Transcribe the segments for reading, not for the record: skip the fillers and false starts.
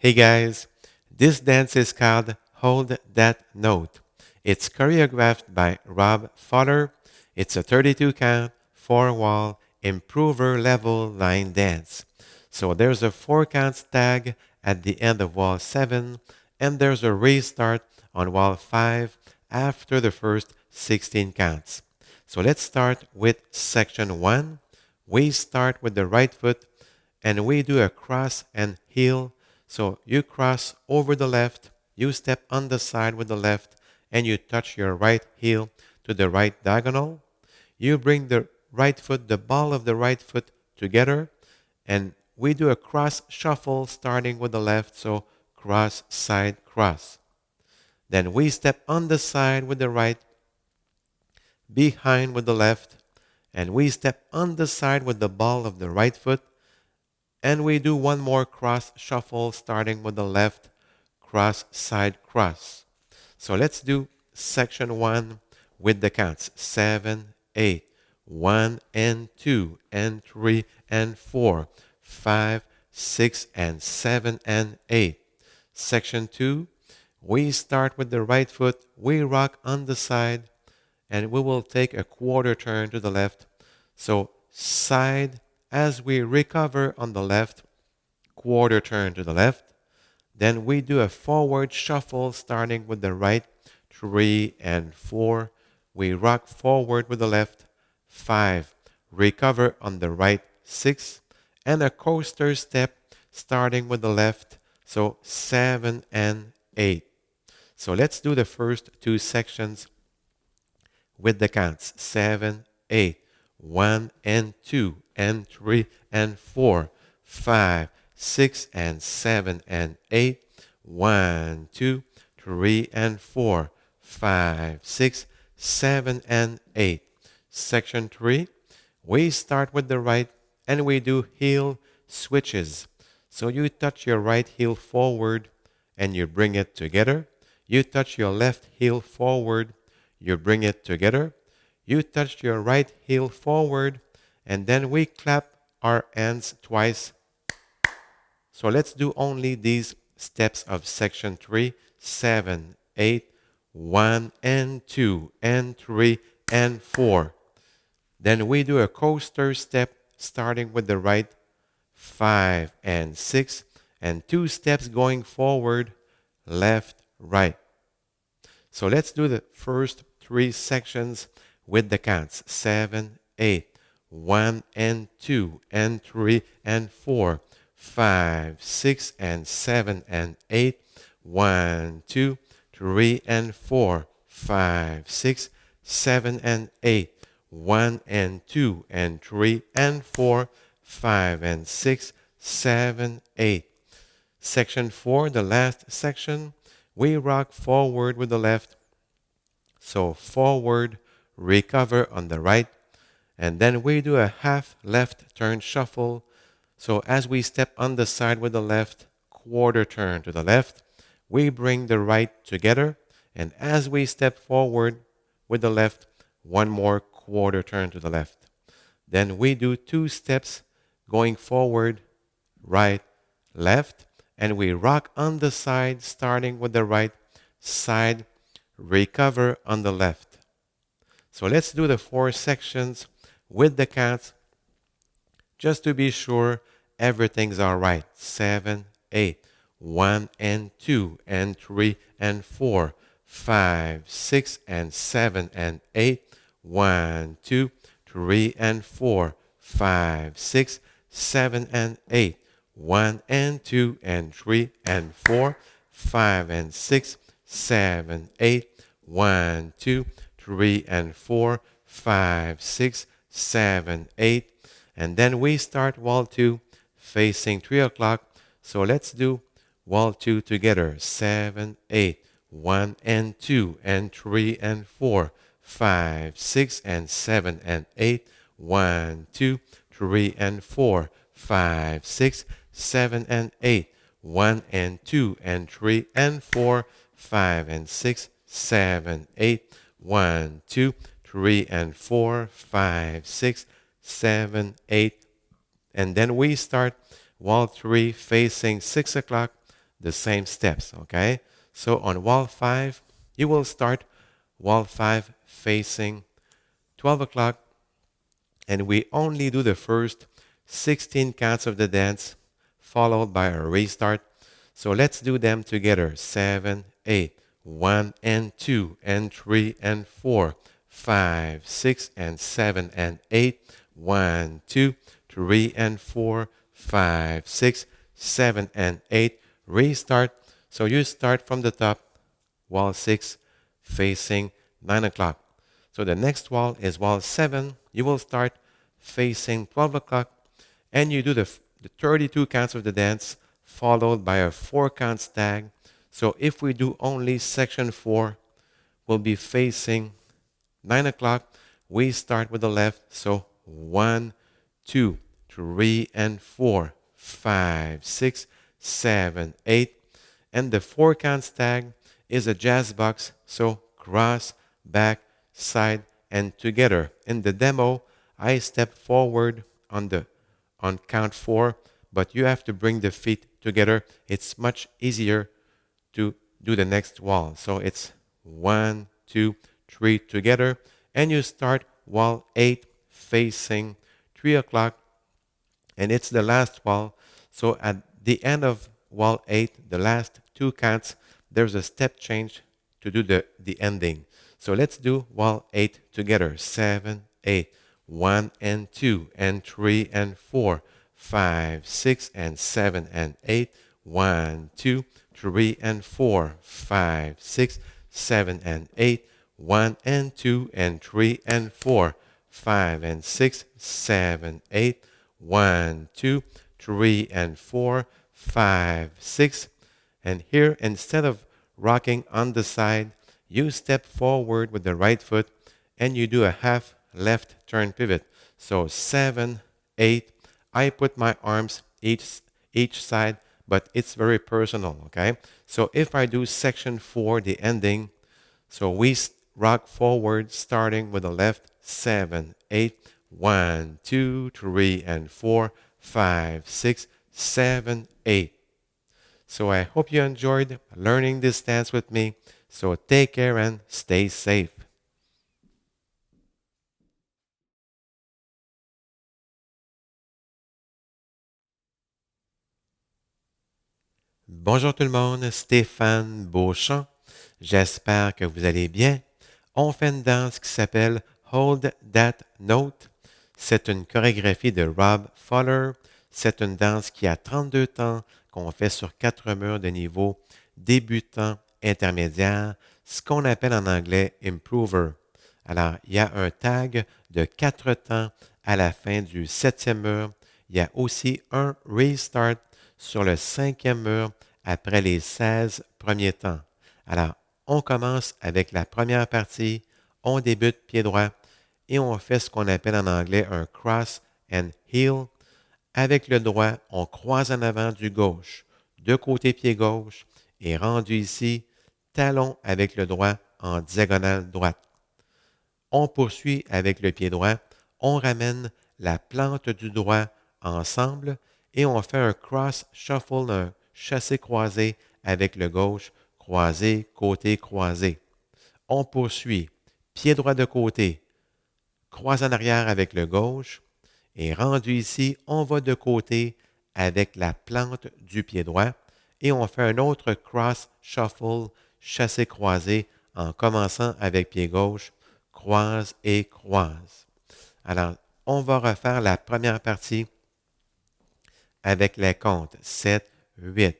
Hey guys, this dance is called Hold That Note. It's choreographed by Rob Fowler. It's a 32 count, 4 wall, improver level line dance. So there's a 4 count tag at the end of wall 7, and there's a restart on wall 5 after the first 16 counts. So let's start with section 1. We start with the right foot and we do a cross and heel. So you cross over the left, you step on the side with the left, and you touch your right heel to the right diagonal. You bring the right foot, the ball of the right foot together, and we do a cross shuffle starting with the left, so cross, side, cross. Then we step on the side with the right, behind with the left, and we step on the side with the ball of the right foot, and we do one more cross shuffle starting with the left, cross, side, cross. So let's do section 1 with the counts 7, 8, 1 and 2 and 3 and 4, 5, 6 and 7 and 8. Section 2, we start with the right foot, we rock on the side, and we will take a quarter turn to the left. So side as we recover on the left, quarter turn to the left. Then we do a forward shuffle starting with the right, 3 and 4. We rock forward with the left, 5. Recover on the right, 6. And a coaster step starting with the left, so 7 and 8. So let's do the first two sections with the counts 7, 8, 1 and 2 and 3 and 4, 5, 6 and 7 and 8, 1, 2, 3 and 4, 5, 6, 7 and 8. Section 3, we start with the right and we do heel switches. So you touch your right heel forward and you bring it together. You touch your left heel forward, you bring it together. You touch your right heel forward, and then we clap our hands twice. So let's do only these steps of section 3, 7, 8, 1 and 2 and 3 and 4. Then we do a coaster step starting with the right, 5 and 6, and 2 steps going forward, left, right. So let's do the first 3 sections with the counts 7, 8, 1 and 2 and 3 and 4, 5, 6 and 7 and 8, 1, 2, 3 and 4, 5, 6, 7 and 8, 1 and 2 and 3 and 4, 5 and 6, 7, 8. Section 4, the last section, we rock forward with the left. So forward, recover on the right, and then we do a half left turn shuffle. So as we step on the side with the left, quarter turn to the left, we bring the right together, and as we step forward with the left, one more quarter turn to the left. Then we do 2 steps going forward, right, left, and we rock on the side starting with the right side, recover on the left. So let's do the 4 sections with the counts just to be sure everything's all right. 7, 8, 1 and 2 and 3 and 4, 5, 6 and 7 and 8, 1, 2, 3 and 4, 5, 6, 7 and 8, 1 and 2 and 3 and 4, 5 and 6, 7, 8, 1, 2, 3 and 4, 5, 6, 7, 8. And then we start wall 2 facing 3 o'clock. So let's do wall 2 together. 7, 8, 1 and 2 and 3 and 4, 5, 6 and 7 and 8, 1, 2, 3 and 4, 5, 6, 7 and 8, 1 and 2 and 3 and 4, 5 and 6, 7, 8, 1, 2, 3 and 4, 5, 6, 7, 8. And then we start wall 3 facing 6 o'clock. the same steps, okay? So on wall 5, you will start wall 5 facing 12 o'clock, and we only do the first 16 counts of the dance, followed by a restart. So let's do them together. 7, 8, 1 and 2 and 3 and 4, 5, 6 and 7 and 8, 1, 2, 3 and 4, 5, 6, 7 and 8. Restart. So you start from the top, wall 6, facing 9 o'clock. So the next wall is wall 7. You will start facing 12 o'clock, and you do the 32 counts of the dance, followed by a 4 count stag. So if we do only section 4, we'll be facing 9 o'clock. We start with the left. So 1, 2, 3, and 4, 5, 6, 7, 8. And the 4 count stag is a jazz box. So cross, back, side, and together. In the demo, I step forward on count 4, but you have to bring the feet together. It's much easier to do the next wall. So it's 1, 2, 3 together, and you start wall 8 facing 3 o'clock, and it's the last wall. So at the end of wall 8, the last 2 counts, there's a step change to do the ending. So let's do wall 8 together. 7, 8, 1 and 2 and 3 and 4, 5, 6 and 7 and 8, 1, 2, 3 and 4, 5, 6, 7 and 8, 1 and 2 and 3 and 4, 5 and 6, 7, 8, 1, 2, 3 and 4, 5, 6. And here, instead of rocking on the side, you step forward with the right foot and you do a half left turn pivot. So 7, 8. I put my arms each side, but it's very personal, okay? So if I do section 4, the ending, so we rock forward starting with the left. 7, 8, 1, 2, 3, and 4, 5, 6, 7, 8. So I hope you enjoyed learning this dance with me. So take care and stay safe. Bonjour tout le monde, Stéphane Beauchamp. J'espère que vous allez bien. On fait une danse qui s'appelle Hold That Note. C'est une chorégraphie de Rob Fowler. C'est une danse qui a 32 temps, qu'on fait sur 4 murs de niveau débutant, intermédiaire, ce qu'on appelle en anglais improver. Alors, il y a un tag de 4 temps à la fin du 7e mur. Il y a aussi un restart sur le 5e mur après les 16 premiers temps. Alors, on commence avec la première partie, on débute pied droit et on fait ce qu'on appelle en anglais un cross and heel. Avec le droit, on croise en avant du gauche, de côté pied gauche et rendu ici, talon avec le droit en diagonale droite. On poursuit avec le pied droit, on ramène la plante du droit ensemble et on fait un cross shuffle, un chassé croisé avec le gauche, croisé, côté, croisé. On poursuit, pied droit de côté, croise en arrière avec le gauche, et rendu ici, on va de côté avec la plante du pied droit et on fait un autre cross shuffle, chassé croisé en commençant avec pied gauche, croise et croise. Alors, on va refaire la première partie avec les comptes 7, 8,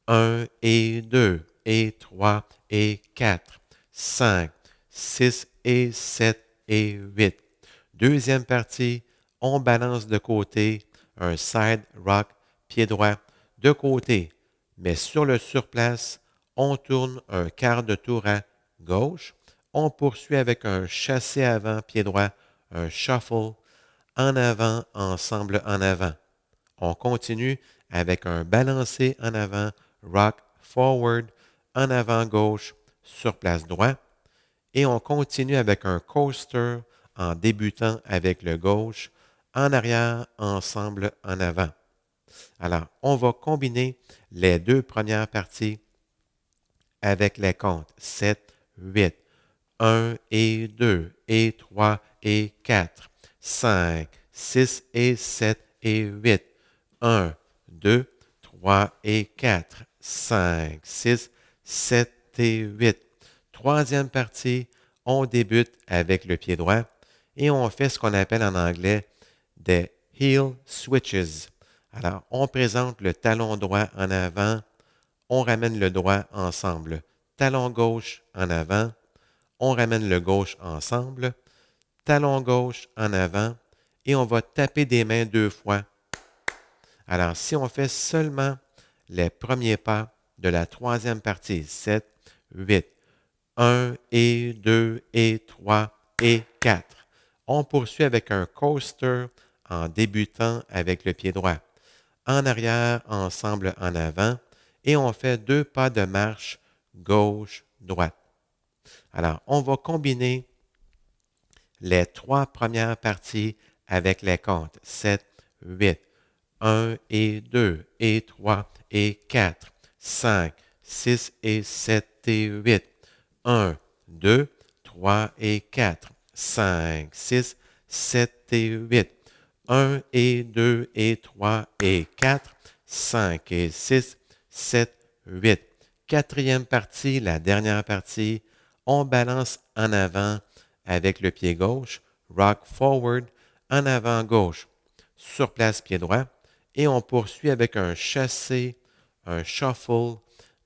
1 et 2 et 3 et 4, 5, 6 et 7 et 8. Deuxième partie, on balance de côté, un side rock, pied droit, de côté, mais sur le surplace, on tourne un quart de tour à gauche, on poursuit avec un chassé avant, pied droit, un shuffle, en avant, ensemble en avant. On continue avec un balancé en avant, rock forward, en avant gauche, surplace droit, et on continue avec un coaster en débutant avec le gauche, en arrière, ensemble, en avant. Alors, on va combiner les deux premières parties avec les comptes 7, 8, 1 et 2 et 3 et 4, 5, 6 et 7 et 8, 1, 2, 3 et 4, 5, 6, 7 et 8. Troisième partie, on débute avec le pied droit et on fait ce qu'on appelle en anglais des heel switches. Alors, on présente le talon droit en avant, on ramène le droit ensemble. Talon gauche en avant, on ramène le gauche ensemble. Talon gauche en avant et on va taper des mains 2 fois. Alors, si on fait seulement les premiers pas de la troisième partie, 7, 8, 1 et 2 et 3 et 4. On poursuit avec un coaster en débutant avec le pied droit. En arrière, ensemble en avant, et on fait 2 pas de marche gauche-droite. Alors, on va combiner les 3 premières parties avec les comptes 7, 8, 1 et 2 et 3 et 4, 5, 6 et 7 et 8, 1, 2, 3 et 4, 5, 6, 7 et 8, 1 et 2 et 3 et 4, 5 et 6, 7, 8. Quatrième partie, la dernière partie, on balance en avant avec le pied gauche, rock forward, en avant gauche, sur place pied droit, et on poursuit avec un chassé, un shuffle,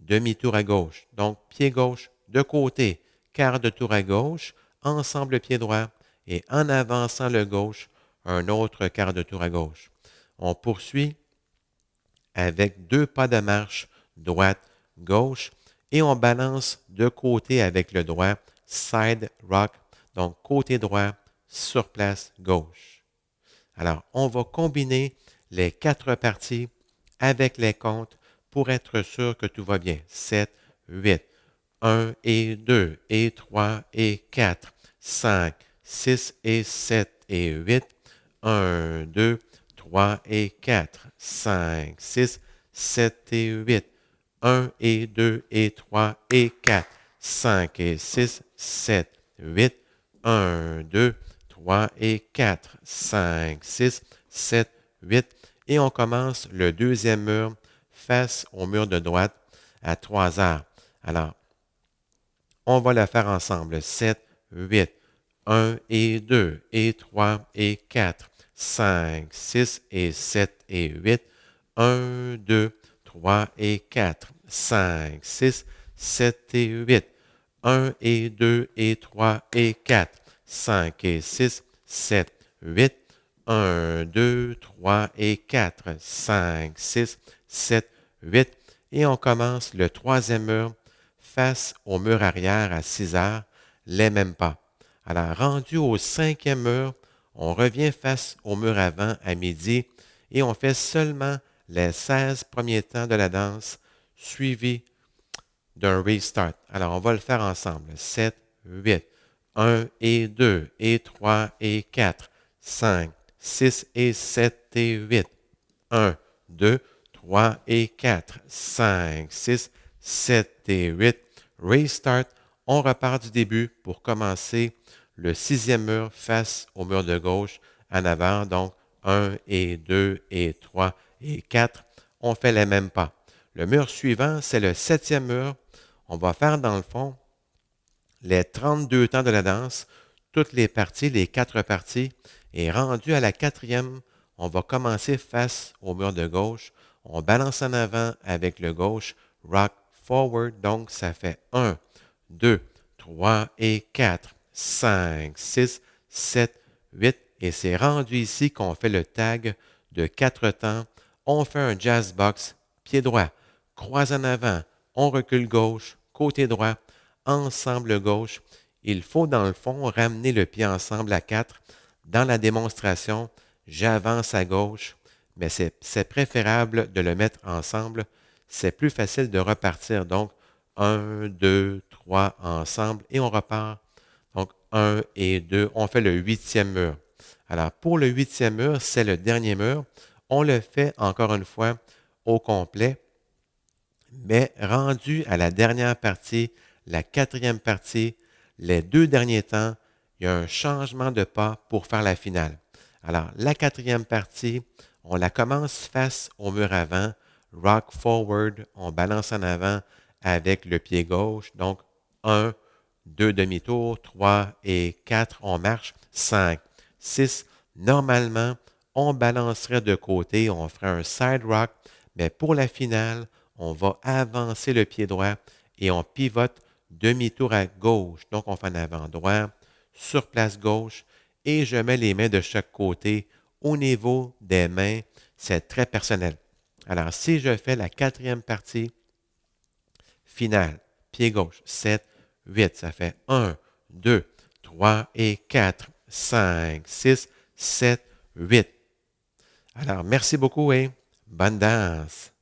demi-tour à gauche. Donc, pied gauche de côté, quart de tour à gauche, ensemble pied droit, et en avançant le gauche, un autre quart de tour à gauche. On poursuit avec 2 pas de marche, droite, gauche, et on balance de côté avec le droit, side rock, donc côté droit, sur place, gauche. Alors, on va combiner les 4 parties avec les comptes pour être sûr que tout va bien. 7, 8, 1 et 2 et 3 et 4, 5, 6 et 7 et 8, 1, 2, 3 et 4, 5, 6, 7 et 8, 1 et 2 et 3 et 4, 5 et 6, 7, 8, 1, 2, 3 et 4, 5, 6, 7, 8. Et on commence le deuxième mur face au mur de droite à 3 heures. Alors, on va le faire ensemble. 7, 8, 1 et 2 et 3 et 4, 5, 6 et 7 et 8, 1, 2, 3 et 4, 5, 6, 7 et 8, 1 et 2 et 3 et 4, 5 et 6, 7, 8, 1, 2, 3 et 4, 5, 6, 7, 8. Et on commence le troisième mur face au mur arrière à 6 heures, les mêmes pas. Alors, rendu au cinquième mur, on revient face au mur avant à midi et on fait seulement les 16 premiers temps de la danse suivis d'un restart. Alors, on va le faire ensemble. 7, 8, 1 et 2 et 3 et 4, 5, 6 et 7 et 8, 1, 2, 3 et 4, 5, 6, 7 et 8. Restart. On repart du début pour commencer le sixième mur face au mur de gauche en avant. Donc, 1 et 2 et 3 et 4. On fait les mêmes pas. Le mur suivant, c'est le septième mur. On va faire dans le fond les 32 temps de la danse, toutes les parties, les 4 parties. Et rendu à la quatrième, on va commencer face au mur de gauche. On balance en avant avec le gauche, rock forward. Donc, ça fait 1, 2, 3 et 4, 5, 6, 7, 8. Et c'est rendu ici qu'on fait le tag de 4 temps. On fait un jazz box, pied droit, croise en avant, on recule gauche, côté droit, ensemble gauche. Il faut dans le fond ramener le pied ensemble à 4. Dans la démonstration, j'avance à gauche, mais c'est préférable de le mettre ensemble. C'est plus facile de repartir. Donc, 1, 2, 3 ensemble et on repart. Donc, 1 et 2, on fait le huitième mur. Alors, pour le huitième mur, c'est le dernier mur. On le fait encore une fois au complet, mais rendu à la dernière partie, la quatrième partie, les deux derniers temps, il y a un changement de pas pour faire la finale. Alors, la quatrième partie, on la commence face au mur avant, rock forward, on balance en avant avec le pied gauche. Donc, 1, 2 demi-tours, 3 et 4, on marche, 5, 6. Normalement, on balancerait de côté, on ferait un side rock, mais pour la finale, on va avancer le pied droit et on pivote demi-tour à gauche. Donc, on fait un avant droit sur place gauche et je mets les mains de chaque côté au niveau des mains. C'est très personnel. Alors, si je fais la quatrième partie finale, pied gauche, 7, 8, ça fait 1, 2, 3 et 4, 5, 6, 7, 8. Alors, merci beaucoup et bonne danse.